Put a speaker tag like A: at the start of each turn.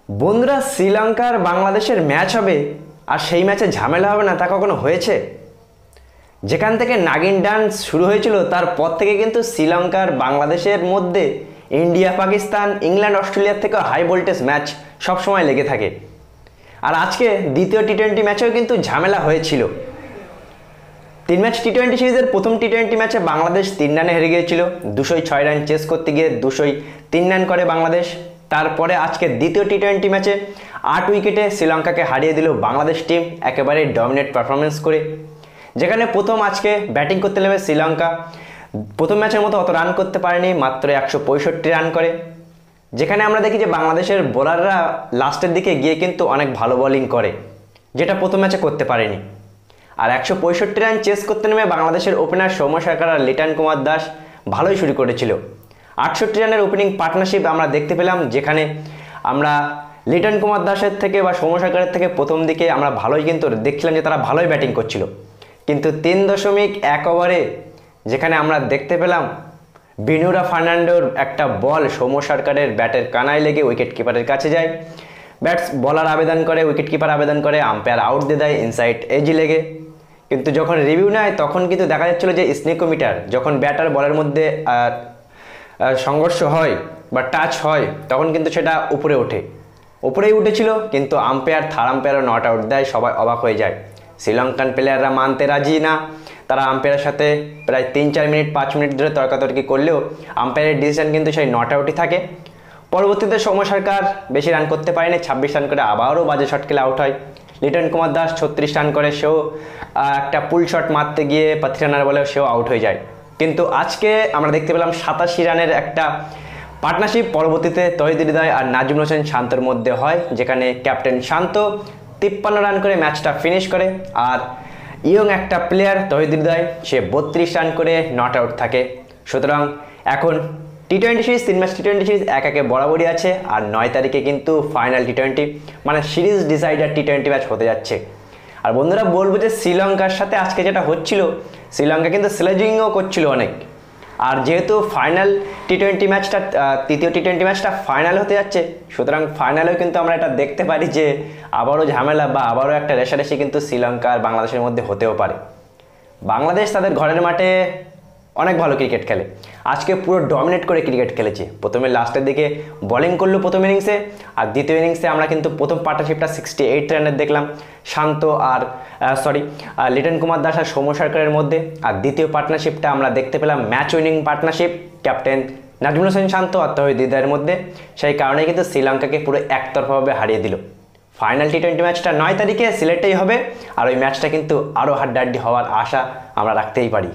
A: বন্ধুরা, শ্রীলঙ্কার বাংলাদেশের ম্যাচ হবে আর সেই ম্যাচে ঝামেলা হবে না তা কখনো হয়েছে? যেখান থেকে নাগিন ডান্স শুরু হয়েছিল তারপর থেকে কিন্তু শ্রীলঙ্কার বাংলাদেশের মধ্যে ইন্ডিয়া পাকিস্তান ইংল্যান্ড অস্ট্রেলিয়ার থেকে হাই ভোল্টেজ ম্যাচ সবসময় লেগে থাকে। আর আজকে দ্বিতীয় টি-20 ম্যাচেও কিন্তু ঝামেলা হয়েছিল। 3 ম্যাচ টি-20 সিরিজের প্রথম টি-20 ম্যাচে বাংলাদেশ 3 রানে হেরে গিয়েছিল। 206 রান চেস করতে গিয়ে 203 রান করে বাংলাদেশ। তারপরে আজকে দ্বিতীয় টি-20 ম্যাচে 8 উইকেটে শ্রীলঙ্কাকে হারিয়ে দিল বাংলাদেশ টিম একেবারে ডমিনেট পারফরমেন্স করে। যেখানে প্রথম আজকে ব্যাটিং করতে নেমে শ্রীলঙ্কা প্রথম ম্যাচের মতো অত রান করতে পারেনি, মাত্র 165 রান করে। যেখানে আমরা দেখি যে বাংলাদেশের বোলাররা লাস্টের দিকে গিয়ে কিন্তু অনেক ভালো বোলিং করে, যেটা প্রথম ম্যাচে করতে পারেনি। আর 165 রান চেস করতে নেমে বাংলাদেশের ওপেনার সৌম্য সরকার আর লিটন কুমার দাস ভালোই শুরু করেছিল। 68 রানের ওপেনিং পার্টনারশিপ আমরা দেখতে পেলাম, যেখানে আমরা লিটন কুমার দাসের থেকে বা সৌম্য সরকারের থেকে প্রথম দিকে আমরা ভালোই কিন্তু দেখছিলাম যে তারা ভালোই ব্যাটিং করছিল। কিন্তু 3.1 ওভারে যেখানে আমরা দেখতে পেলাম বিনুরা ফার্নান্ডোর একটা বল সৌম্য সরকারের ব্যাটের কানায় লেগে উইকেট কিপারের কাছে যায়। বলার আবেদন করে, উইকেট কিপার আবেদন করে, আম্পায়ার আউট দিয়ে দেয় ইনসাইড এজি লেগে। কিন্তু যখন রিভিউ নেয় তখন কিন্তু দেখা যাচ্ছিল যে স্নেকোমিটার যখন ব্যাটার বলের মধ্যে সংঘর্ষ হয় বা টাচ হয় তখন কিন্তু সেটা উপরেই উঠেছিল, কিন্তু থার্ড আম্পায়ারও নট আউট দেয়। সবাই অবাক হয়ে যায়। শ্রীলঙ্কান প্লেয়াররা মানতে রাজি না। তারা আম্পায়ারের সাথে প্রায় 3-4 মিনিট 5 মিনিট ধরে তর্কাতর্কি করলেও আম্পায়ারের ডিসিশন কিন্তু সেই নট আউটই থাকে। পরবর্তীতে সৌম্য সরকার বেশি রান করতে পারেনি, 26 রান করে আবারও বাজে শট খেলে আউট হয়। লিটন কুমার দাস 36 রান করে, সেও একটা পুল শট মারতে গিয়ে পাথি রানার বলেও সেও আউট হয়ে যায়। কিন্তু আজকে আমরা দেখতে পেলাম 87 রানের একটা পার্টনারশিপ পরবর্তীতে তৌহিদ হৃদয় আর নাজমুল হোসেন শান্তর মধ্যে হয়, যেখানে ক্যাপ্টেন শান্ত 53 রান করে ম্যাচটা ফিনিশ করে। আর ইয়ং একটা প্লেয়ার তৌহিদ হৃদয় সে 32 রান করে নট আউট থাকে। সুতরাং এখন টি-20 সিরিজ 3 ম্যাচ টি-20 সিরিজ 1-1 বরাবরই আছে। আর 9 তারিখে কিন্তু ফাইনাল টি-20 মানে সিরিজ ডিসাইডার টি-20 ম্যাচ হতে যাচ্ছে। আর বন্ধুরা বলবো যে শ্রীলঙ্কার সাথে আজকে যেটা হচ্ছিল, শ্রীলঙ্কা কিন্তু স্লেজিংও করছিল অনেক। আর যেহেতু ফাইনাল টি-20 ম্যাচটা তৃতীয় টি-20 ম্যাচটা ফাইনাল হতে যাচ্ছে, সুতরাং ফাইনালেও কিন্তু আমরা এটা দেখতে পারি যে আবারও ঝামেলা বা আবারও একটা রেষারেষি কিন্তু শ্রীলঙ্কা আর বাংলাদেশের মধ্যে হতেও পারে। বাংলাদেশ তাদের ঘরের মাঠে অনেক ভালো ক্রিকেট খেলে, আজকে পুরো ডমিনেট করে ক্রিকেট খেলেছে। প্রথমে লাস্টের দিকে বোলিং করলো প্রথম ইনিংসে, আর দ্বিতীয় ইনিংসে আমরা কিন্তু প্রথম পার্টনারশিপটা 68 রানের দেখলাম শান্ত আর লিটন কুমার দাস আর সৌম্য সরকারের মধ্যে। আর দ্বিতীয় পার্টনারশিপটা আমরা দেখতে পেলাম match winning partnership captain Najmul Hossain Shanto আর তৌহিদ হৃদয়ের মধ্যে। সেই কারণে কিন্তু শ্রীলঙ্কাকে পুরো একতরফাভাবে হারিয়ে দিল। ফাইনাল টি-20 ম্যাচটা 9 তারিখে সিলেটেই হবে, আর ওই ম্যাচটা কিন্তু আরও হাড্ডাহাড্ডি হওয়ার আশা আমরা রাখতেই পারি।